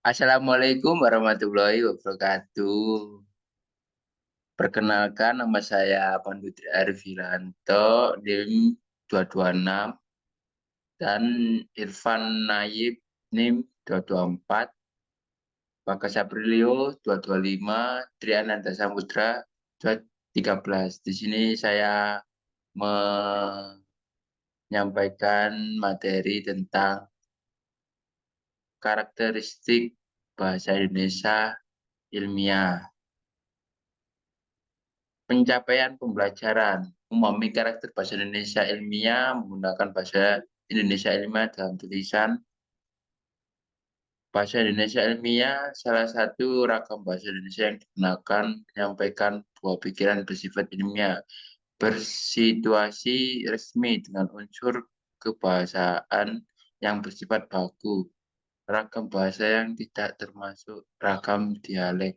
Assalamualaikum warahmatullahi wabarakatuh. Perkenalkan, nama saya Pandutri Arfiranto, NIM 226, dan Irfan Nayib, NIM 224, Baka Saprilio 225, Triananda Samudra 213. Di sini saya menyampaikan materi tentang karakteristik bahasa Indonesia ilmiah. Pencapaian pembelajaran memahami karakter bahasa Indonesia ilmiah menggunakan bahasa Indonesia ilmiah dalam tulisan. Bahasa Indonesia ilmiah salah satu ragam bahasa Indonesia yang digunakan menyampaikan buah pikiran bersifat ilmiah, bersituasi resmi dengan unsur kebahasaan yang bersifat baku. Ragam bahasa yang tidak termasuk ragam dialek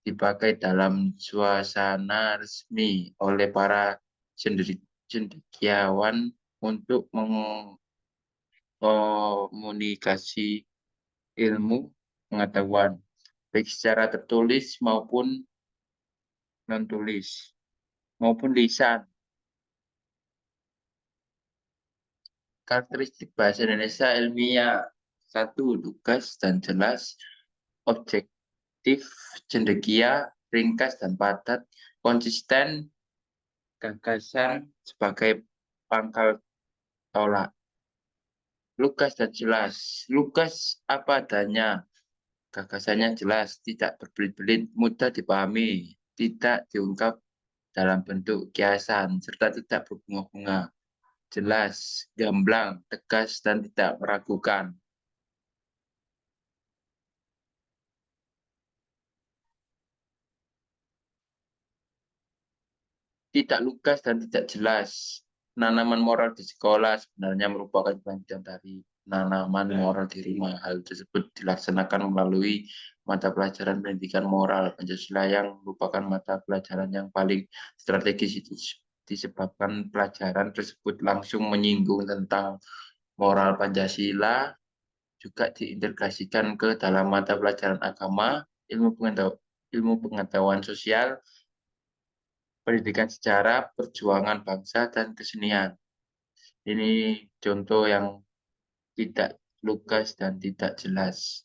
dipakai dalam suasana resmi oleh para cendekiawan untuk mengkomunikasi ilmu pengetahuan, baik secara tertulis maupun non-tulis, maupun lisan. Karakteristik bahasa Indonesia ilmiah: satu, lugas dan jelas, objektif, cendekia, ringkas dan padat, konsisten, gagasan sebagai pangkal tolak. Lugas dan jelas. Lugas apa adanya, gagasannya jelas, tidak berbelit-belit, mudah dipahami, tidak diungkap dalam bentuk kiasan, serta tidak berbunga-bunga. Jelas, gamblang, tegas, dan tidak meragukan. Tidak lugas dan tidak jelas. Penanaman moral di sekolah sebenarnya merupakan bagian dari penanaman moral di rumah. Hal tersebut dilaksanakan melalui mata pelajaran pendidikan moral Pancasila yang merupakan mata pelajaran yang paling strategis. Itu disebabkan pelajaran tersebut langsung menyinggung tentang moral Pancasila, juga diintegrasikan ke dalam mata pelajaran agama, ilmu pengetahuan sosial, pendidikan sejarah, perjuangan bangsa, dan kesenian. Ini contoh yang tidak lugas dan tidak jelas.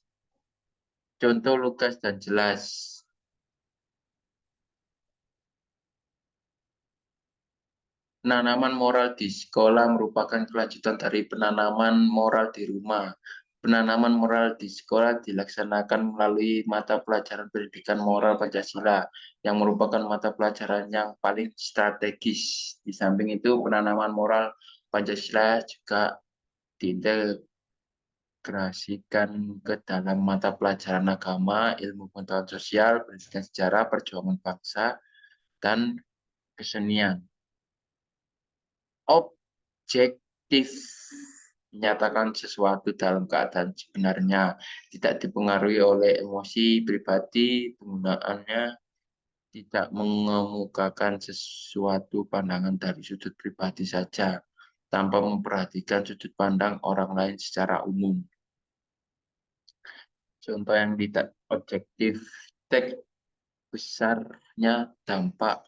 Contoh lugas dan jelas. Penanaman moral di sekolah merupakan kelanjutan dari penanaman moral di rumah. Penanaman moral di sekolah dilaksanakan melalui mata pelajaran pendidikan moral Pancasila, yang merupakan mata pelajaran yang paling strategis. Di samping itu, penanaman moral Pancasila juga diintegrasikan ke dalam mata pelajaran agama, ilmu pengetahuan sosial, pendidikan sejarah, perjuangan bangsa, dan kesenian. Objektif menyatakan sesuatu dalam keadaan sebenarnya, tidak dipengaruhi oleh emosi pribadi penggunaannya, tidak mengemukakan sesuatu pandangan dari sudut pribadi saja, tanpa memperhatikan sudut pandang orang lain secara umum. Contoh yang tidak objektif, teks besarnya dampak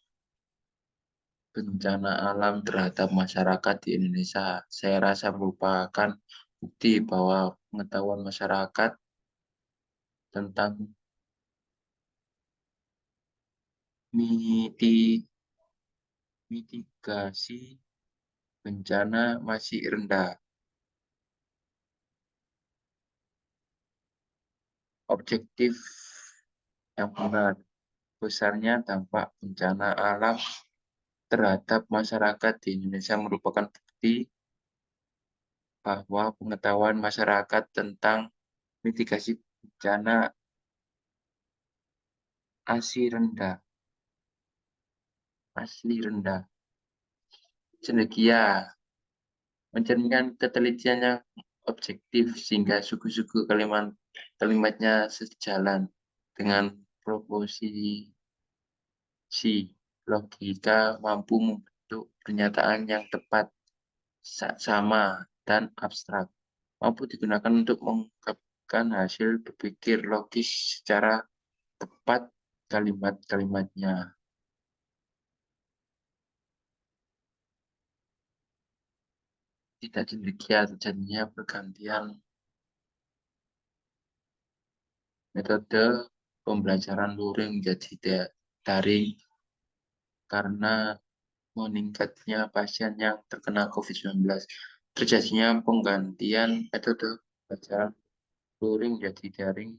bencana alam terhadap masyarakat di Indonesia. Saya rasa merupakan bukti bahwa pengetahuan masyarakat tentang mitigasi bencana masih rendah. Objektif yang benar, besarnya dampak bencana alam terhadap masyarakat di Indonesia merupakan bukti bahwa pengetahuan masyarakat tentang mitigasi bencana asli rendah. Cendekia mencerminkan ketelitian yang objektif sehingga suku-suku kalimatnya sejalan dengan proposisi logika, mampu membentuk pernyataan yang tepat, sama, dan abstrak, mampu digunakan untuk mengungkap menentukan hasil berpikir logis secara tepat kalimat-kalimatnya. Tidak demikian, jadinya pergantian metode pembelajaran luring menjadi daring karena meningkatnya pasien yang terkena COVID-19. Terjadinya penggantian metode pembelajaran luring menjadi daring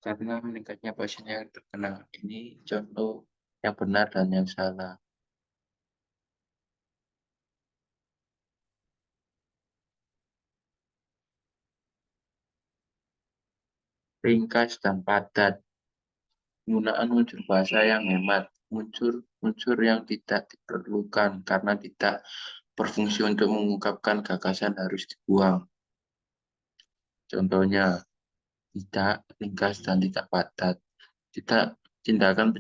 karena meningkatnya pasien yang terkena. Ini contoh yang benar dan yang salah. Ringkas dan padat. Penggunaan unsur bahasa yang hemat. Unsur yang tidak diperlukan karena tidak berfungsi untuk mengungkapkan gagasan harus dibuang. Contohnya, tidak ringkas dan tidak padat. Tidak tindakan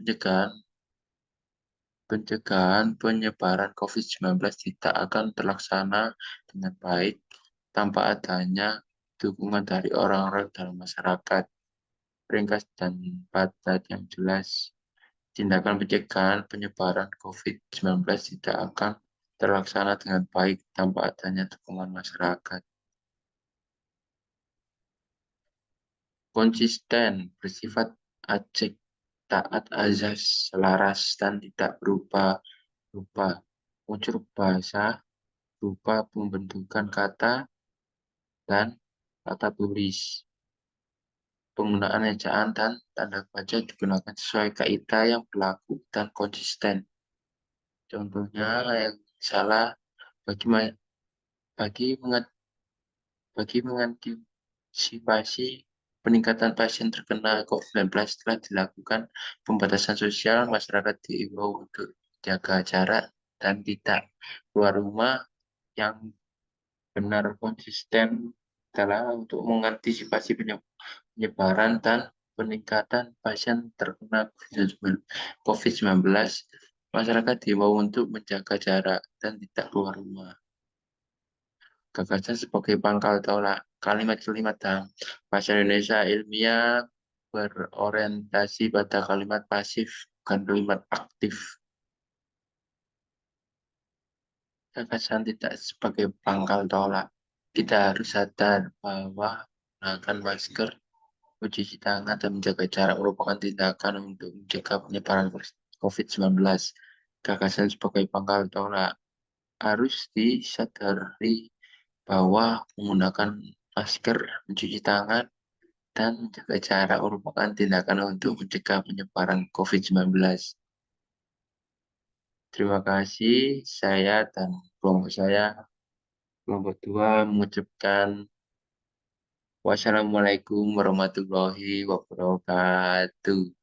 pencegahan penyebaran COVID-19 tidak akan terlaksana dengan baik tanpa adanya dukungan dari orang-orang dalam masyarakat. Ringkas dan padat yang jelas. Tindakan pencegahan penyebaran COVID-19 tidak akan terlaksana dengan baik tanpa adanya dukungan masyarakat. Konsisten, bersifat ajek, taat azas, selaras, dan tidak berubah-ubah. Unsur bahasa berupa pembentukan kata dan kata tulis. Penggunaan ejaan dan tanda baca digunakan sesuai kaidah yang berlaku dan konsisten. Contohnya yang salah bagi bagi bagi mengantisipasi peningkatan pasien terkena COVID-19 telah dilakukan pembatasan sosial, masyarakat diimbau untuk jaga jarak dan tidak keluar rumah. Yang benar konsisten adalah untuk mengantisipasi penyebaran dan peningkatan pasien terkena COVID-19. Masyarakat diimbau untuk menjaga jarak dan tidak keluar rumah. Gagasan sebagai pangkal tolak. Kalimat-kalimat dalam bahasa Indonesia ilmiah berorientasi pada kalimat pasif, bukan kalimat aktif. Gagasan tidak sebagai pangkal tolak. Kita harus sadar bahwa menggunakan masker, mencuci tangan, dan menjaga jarak merupakan tindakan untuk mencegah penyebaran COVID-19. Gagasan sebagai pangkal tolak harus disadari bahwa menggunakan masker, mencuci tangan, dan menjaga jarak merupakan tindakan untuk mencegah penyebaran COVID-19. Terima kasih, saya dan kelompok saya, kelompok 2 mengucapkan wassalamualaikum warahmatullahi wabarakatuh.